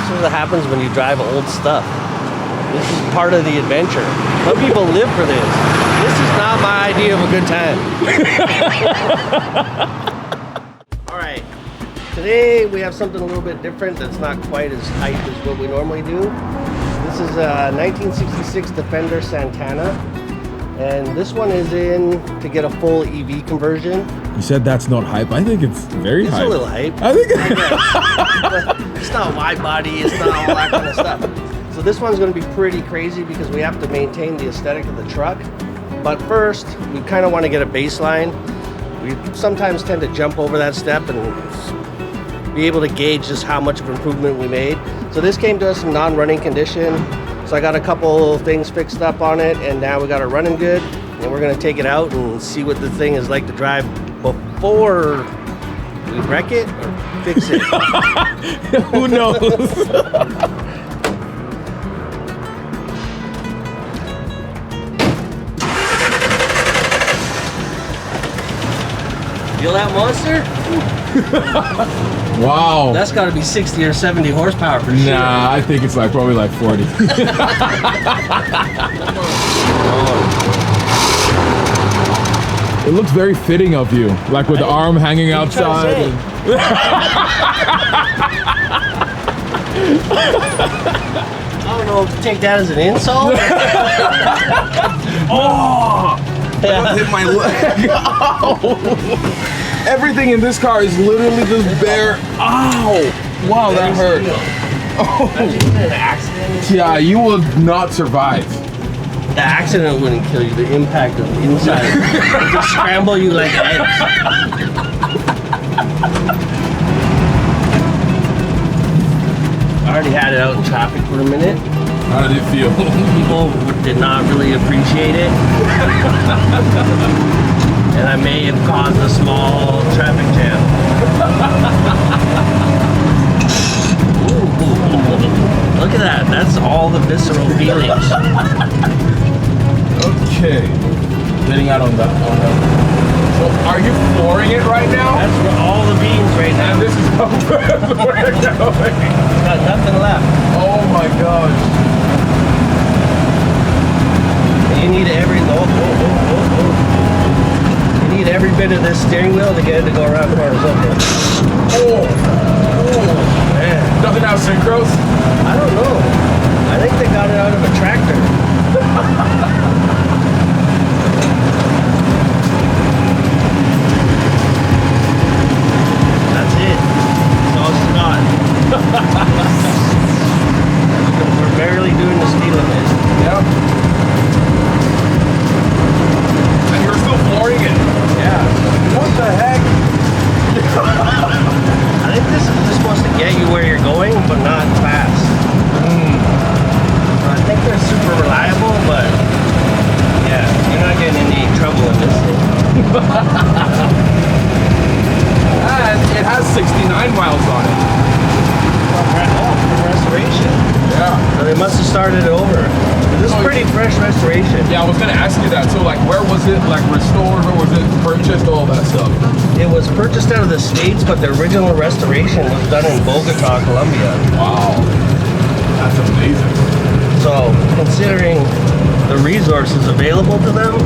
is what happens when you drive old stuff. This is part of the adventure. Some people live for this. This is not my idea of a good time. All right, today we have something a little bit different that's not quite as hype as what we normally do. This is a 1966 Defender Santana, and this one is in to get a full EV conversion. You said that's not hype. I think it's very hype. It's a little hype. I think it's not wide body, it's not all that kind of stuff. So this one's going to be pretty crazy because we have to maintain the aesthetic of the truck. But first, we kind of want to get a baseline. We sometimes tend to jump over that step and be able to gauge just how much of improvement we made. So this came to us in non-running condition. So I got a couple things fixed up on it, and now we got it running good. And we're going to take it out and see what the thing is like to drive before we wreck it or fix it. who knows? Feel that monster? Wow. That's got to be 60 or 70 horsepower for sure. Nah, I think it's like probably like 40. It looks very fitting of you, like with the arm hanging outside. I don't know if to take that as an insult. Oh! Yeah. Hit my leg. Ow. Everything in this car is literally just bare. Ow! Wow, that hurt. Oh. Imagine you get in an accident. Yeah, you will not survive. The accident wouldn't kill you. The impact of the inside would just scramble you like eggs. I already had it out in traffic for a minute. How did it feel? People did not really appreciate it. And I may have caused a small traffic jam. Ooh, look at that. That's all the visceral feelings. Okay. Getting out on that. So are you flooring it right now? That's for all the beans right now. And this is how we're going. Got nothing left. Oh my gosh. You need every You need every bit of this steering wheel to get it to go around corners. Oh man. Nothing out synchros? I don't know. I think they got it out of a tractor. That's it. That's all she got. We're barely doing the speed limit. Yep. And you're still flooring it? Yeah. What the heck? I think this is just supposed to get you where you're going, but not fast. I think they're super reliable, but yeah, you're not getting any trouble in this thing. And it has 69 miles on it. Oh, restoration. Yeah. So they must have started it over. This is pretty fresh restoration. Yeah, I was gonna ask you that. So like, where was it like restored or was it purchased? All that stuff. It was purchased out of the States, but the original restoration was done in Bogota, Colombia. Wow, that's amazing. So considering the resources available to them,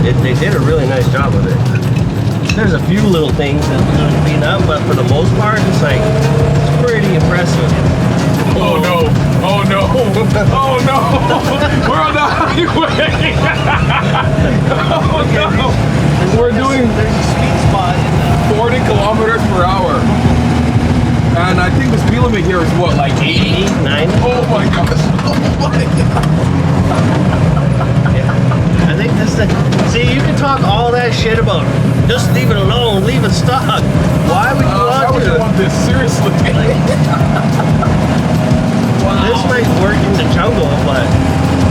they did a really nice job with it. There's a few little things that we need to clean up, but for the most part, it's like, it's pretty impressive. Oh no! Oh no! Oh no! We're on the highway! Oh no! We're doing There's a sweet spot in 40 kilometers per hour. And I think the speed limit here is what, like 80? 90? Oh my gosh! Oh my god! I think this thing, see, you can talk all that shit about just leave it alone, leave it stuck. Why would you Why want would to? you want this? Seriously? Well, this might work in the jungle, but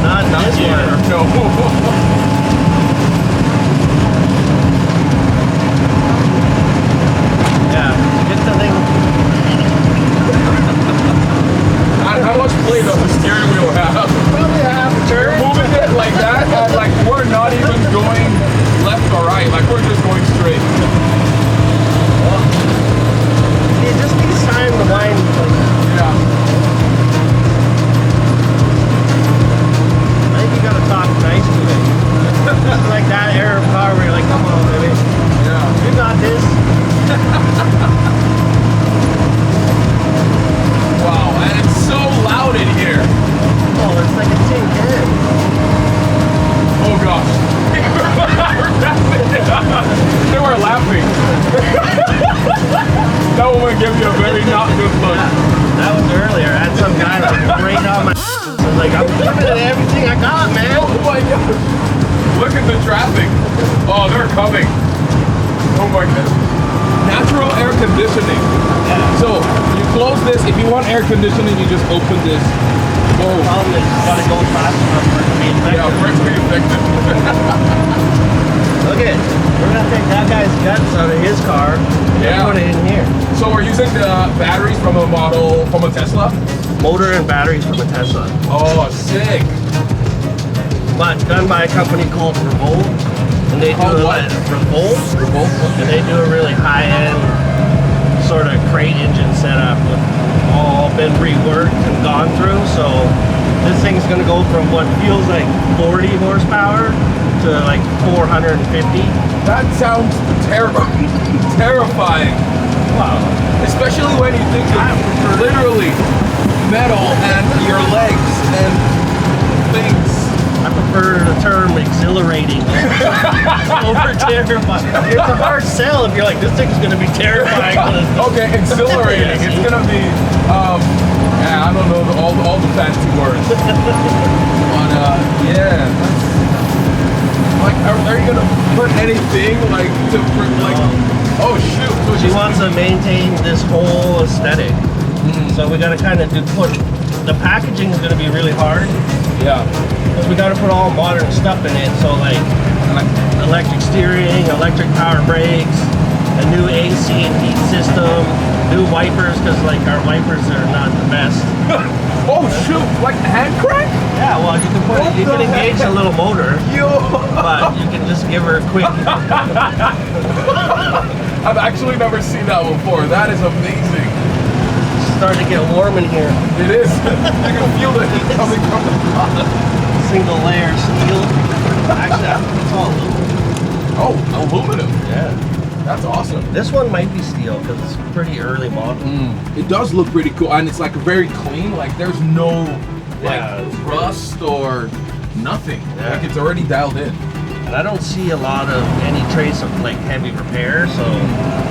not this one. No. Yeah, get the thing. And how much play does the steering wheel have? Probably a half a turn. Moving it like that, and like we're not even going left or right, like we're just going straight. Well, it just needs time to wind. Yeah. like, I'm giving it everything I got, man. Oh my gosh. Look at the traffic. Oh, they're coming. Oh my goodness. Natural air conditioning. Yeah. So you close this. If you want air conditioning, you just open this. The problem is you gotta go fast enough for it to be infected. Yeah, for it to be infected. Look at it. We're gonna take that guy's guts out of his car and put it in here. So we're using the batteries from a Tesla? Motor and batteries from a Tesla. Oh, sick. But done by a company called Revolt. And they do Revolt. Revolt? And they do a really high-end sort of crate engine setup with all been reworked and gone through. So this thing's gonna go from what feels like 40 horsepower to like 450. That sounds terrifying. Wow. Especially when you think of literally metal and your legs and things. I prefer the term exhilarating over terrifying. It's a hard sell if you're like, this thing's gonna be terrifying. Okay, exhilarating. It's gonna be, yeah, I don't know all the fancy words. But yeah, like, are you gonna put anything like to like? Oh shoot! So She wants to maintain this whole aesthetic. So we gotta kind of put the packaging is gonna be really hard. Yeah. Because we got to put all modern stuff in it. So like electric steering, electric power brakes, a new AC and heat system, new wipers because like our wipers are not the best. Oh shoot! Like hand crank? Yeah, well you can engage a little motor, but you can just give her a quick. I've actually never seen that before. That is amazing. It's starting to get warm in here. It is. You can feel it coming from the top. Single layer steel. Actually, I think it's all aluminum. Oh, aluminum. Yeah. That's awesome. This one might be steel because it's a pretty early model. It does look pretty cool, and it's like very clean. Like there's no like Yeah. rust or nothing. Yeah. Like it's already dialed in. And I don't see a lot of any trace of like heavy repair, so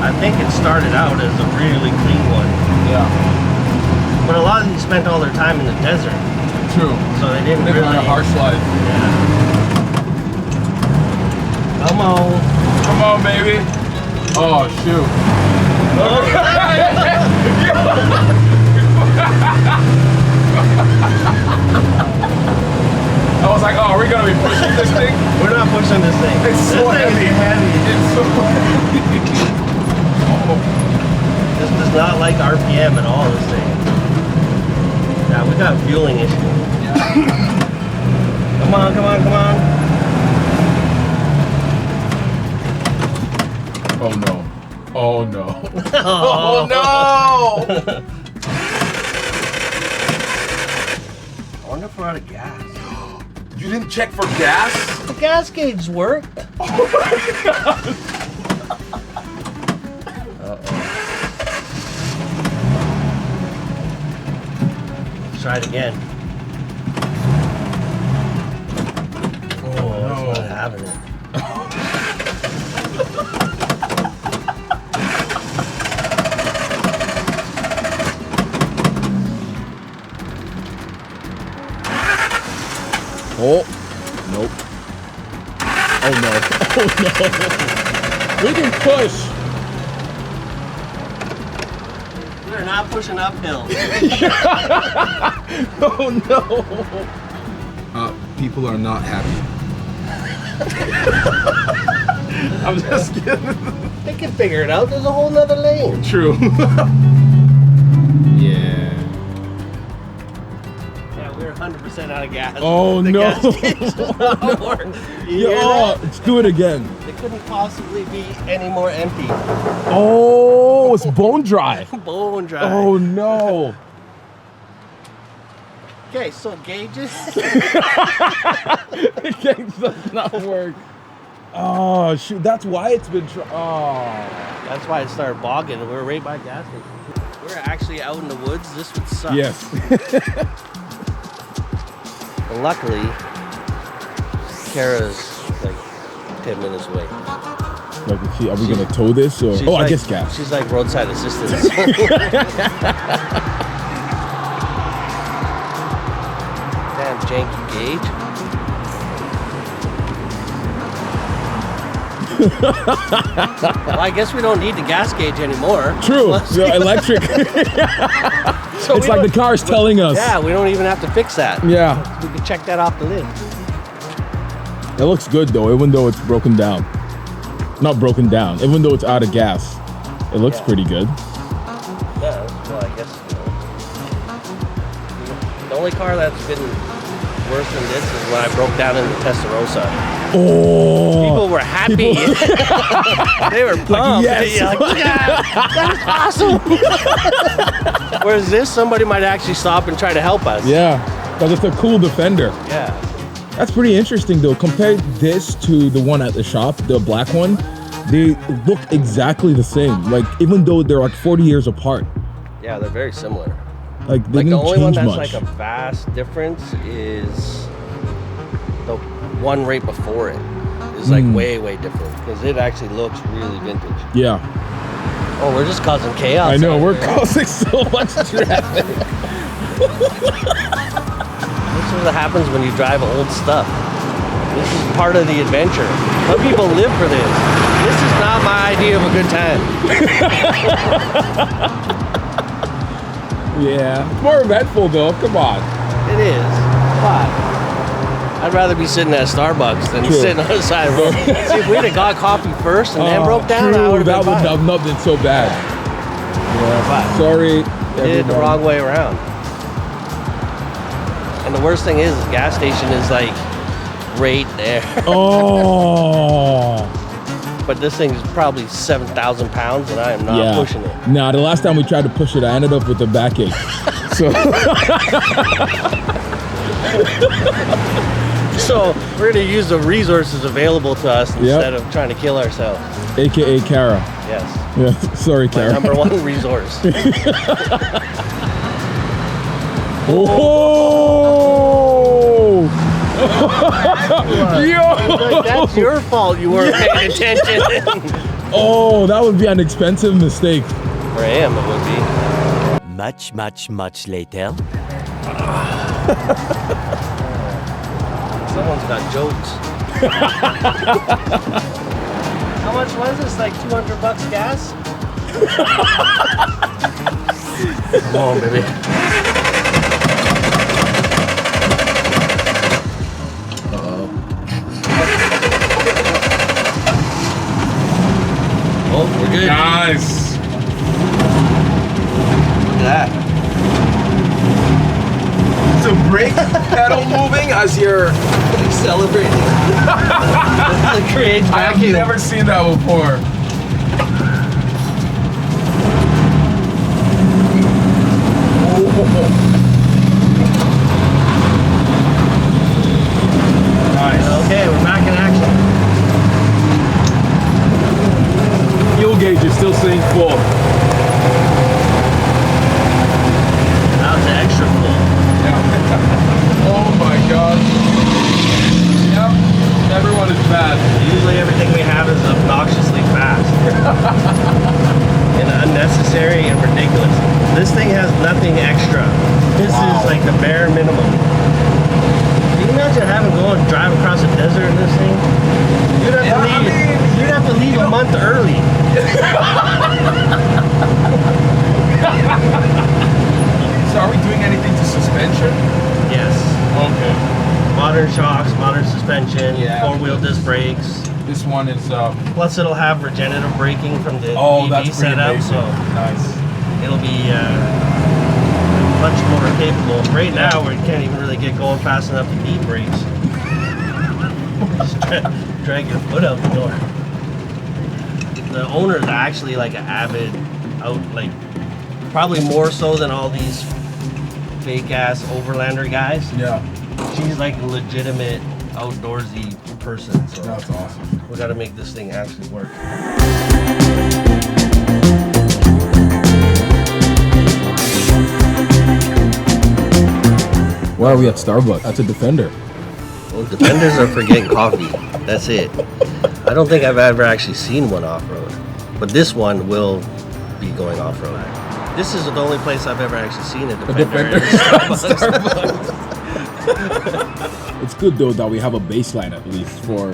I think it started out as a really clean one. Yeah. But a lot of these spent all their time in the desert, True. so they didn't Living really. on a harsh life. Yeah. Come on. Come on, baby. Oh shoot. I was like, oh, are we gonna be pushing this thing? We're not pushing this thing. It's This so thing heavy. is heavy. It's so heavy. Oh. This does not like RPM at all, this thing. Yeah, we got fueling issues. Come on, come on, come on. Oh no. Oh no. Oh, no! I wonder if we're out of gas. You didn't check for gas? The gas gauge worked. Let's try it again. Oh, that's not having it. Oh, nope. Oh no. Oh no. We can push. We're not pushing uphill. Oh no. People are not happy. I'm just kidding. They can figure it out. There's a whole nother lane. True. Yeah. Yeah, we're 100% out of gas. Oh The no. gas gauge does not work. You hear that? Let's do it again. It couldn't possibly be any more empty. Oh, it's bone dry. Bone dry. Oh no. Okay, so gauges. The gauge does not work. Oh shoot, that's why it's been That's why it started bogging. We're right by gas station. We're actually out in the woods. This would suck. Yes. And luckily, Kara's like 10 minutes away. Like, are we gonna tow this or? She's Oh, like, I guess gas. She's like roadside assistance. Damn, janky gauge. Well, I guess we don't need the gas gauge anymore. True. Yeah, electric. So It's like the car's telling us. Yeah, we don't even have to fix that. Yeah. We can check that off the lid. It looks good though, even though it's broken down. Not broken down, even though it's out of gas. It looks pretty good. Yeah, well, I guess, the only car that's been worse than this is when I broke down in the Testarossa. Oh. People were happy. They were pumped. yes. Like, yeah, that's awesome. Whereas this, somebody might actually stop and try to help us. Yeah, because it's a cool Defender. Yeah. That's pretty interesting though. Compare this to the one at the shop, the black one. They look exactly the same. Like, even though they're like 40 years apart. Yeah, they're very similar. Like, they Like the didn't only one change that's much. like a vast difference is the one right before it is like way different because it actually looks really vintage. Yeah. Oh, we're just causing chaos. I know, out we're there. causing so much traffic. This is what happens when you drive old stuff. This is part of the adventure. Some people live for this. This is not my idea of a good time. Yeah. It's more eventful though, come on. It is, but I'd rather be sitting at Starbucks than True. sitting on the side of the road. See, if we'd have got coffee first and then broke down, I would have that been would fine. have not been so bad. But Sorry. we did it the everyone. wrong way around. And the worst thing is, the gas station is like right there. Oh. But this thing is probably 7,000 pounds, and I am not pushing it. Nah, the last time we tried to push it, I ended up with a backache. So So we're going to use the resources available to us instead of trying to kill ourselves. AKA Kara. Yes. Yeah, sorry, My Kara. number one resource. Oh! Yo! Like, that's your fault you weren't paying attention. Oh, that would be an expensive mistake. For him, it would be. Much later. Someone's got jokes. How much was this? Like $200 gas? Come on, baby. Oh, we're good. Nice. Look at that. So brake pedal moving as you're Celebrating. The creates I have vacuum. never seen that before. Nice. Okay, we're back in action. Fuel gauge is still saying full. That was extra full. Oh my god. Yep. Everyone is bad. Usually everything we have is obnoxiously fast. And unnecessary and ridiculous. This thing has nothing extra. This is like the bare minimum. Can you imagine having to go and drive across a desert in this thing? You'd have to leave. You'd have to leave a month early. So are we doing anything to suspension? Yes. Okay. Modern shocks, modern suspension, Yeah. 4-wheel disc brakes. This one is Plus, it'll have regenerative braking from the oh, EV that's pretty setup, amazing. so Nice. it'll be much more capable. Right now, we can't even really get going fast enough to need brakes. Just drag your foot out the door. The owner is actually like an avid probably more so than all these fake ass overlander guys. Yeah. She's like a legitimate outdoorsy person. So That's awesome. we got to make this thing actually work. Why are we at Starbucks? That's a Defender. Well, Defenders are for getting coffee. That's it. I don't think I've ever actually seen one off-road, but this one will be going off-road. This is the only place I've ever actually seen a Defender. Defender. is Starbucks. It's good though that we have a baseline at least for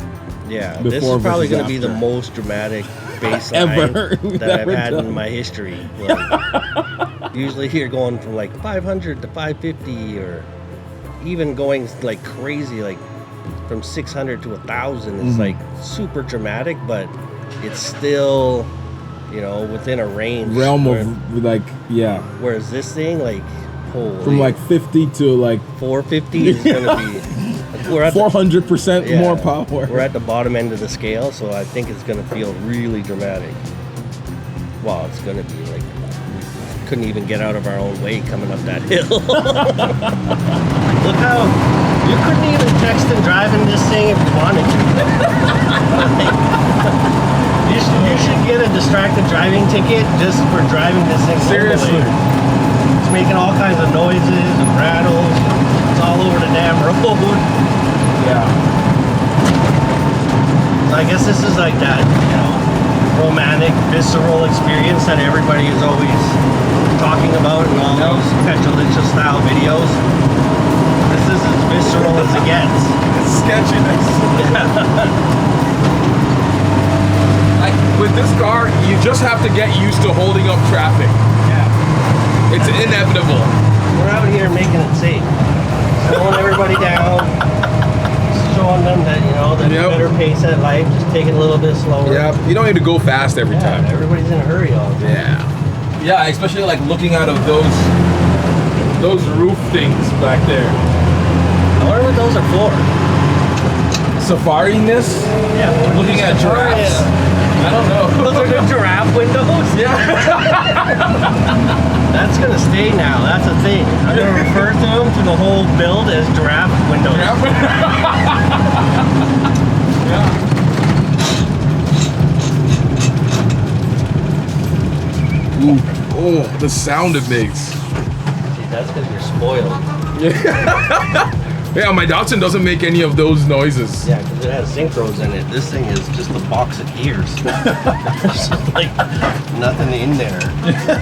Yeah, before this is probably versus going to be the after. most dramatic bass Ever. line that I've had in my history. Like, usually you're going from like 500 to 550, or even going like crazy, like from 600 to 1,000. It's like super dramatic, but it's still, you know, within a range. realm where- of like, yeah, Whereas this thing, like, holy, from like 50 to like 450 is going to be. We're at the 400% Yeah, more power. We're at the bottom end of the scale, so I think it's going to feel really dramatic. Well, it's going to be like, we couldn't even get out of our own way coming up that hill. Look how you couldn't even text and drive in this thing if you wanted to. You should get a distracted driving ticket just for driving this thing. Seriously. It's making all kinds of noises and rattles. It's all over the damn road. Yeah. So I guess this is like that, you know, romantic, visceral experience that everybody is always talking about in all those petrolicious style videos. This is as visceral as it gets. It's sketchiness. Like with this car, you just have to get used to holding up traffic. Yeah. It's inevitable. We're out here making it safe. Slowing everybody down. Showing them that, you know, that Yep. better pace at life, just take it a little bit slower. Yeah, you don't need to go fast every Yeah, time. everybody's in a hurry all the time. Yeah. Yeah, especially like looking out of those roof things back there. I wonder what those are for. Safari-ness? Yeah, Looking at giraffes? I don't know. Those are the giraffe windows? Yeah. That's gonna stay now. That's a thing. I'm gonna refer to them to the whole build as giraffe windows. Yeah. Ooh. Oh, the sound it makes. See, that's because you're spoiled. Yeah, my Datsun doesn't make any of those noises. Yeah, because it has synchros in it. This thing is just a box of gears. There's like nothing in there.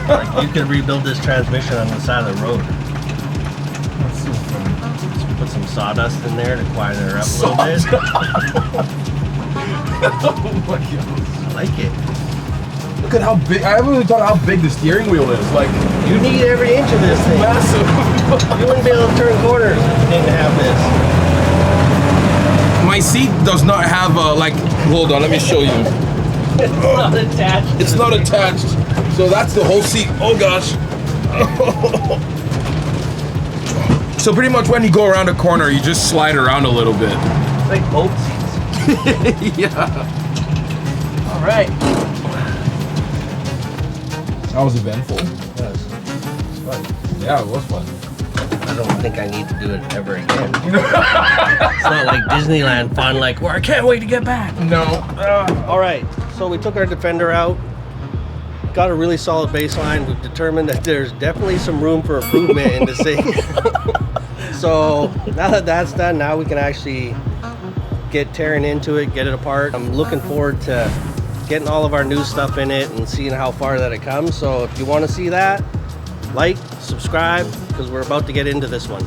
Like, you could rebuild this transmission on the side of the road. That's so funny. Just put some sawdust in there to quieten her up a little bit. Oh my god. I like it. Look at how big, I haven't really thought how big the steering wheel is. Like, You need every inch of this thing. massive. You wouldn't be able to turn corners if you didn't have this. My seat does not have a, like, hold on, let me show you. It's not attached. to It's the not thing. attached. So that's the whole seat. Oh gosh. So pretty much when you go around a corner, you just slide around a little bit. It's like boat seats. Yeah. All right. That was eventful. It's fun. Yeah, it was fun. I don't think I need to do it ever again. It's not like Disneyland fun, like, where I can't wait to get back. No. All right, so we took our Defender out, got a really solid baseline. We've determined that there's definitely some room for improvement in this thing. So now that that's done, now we can actually get tearing into it, get it apart. I'm looking forward to getting all of our new stuff in it and seeing how far that it comes. So if you want to see that, like, subscribe, because we're about to get into this one.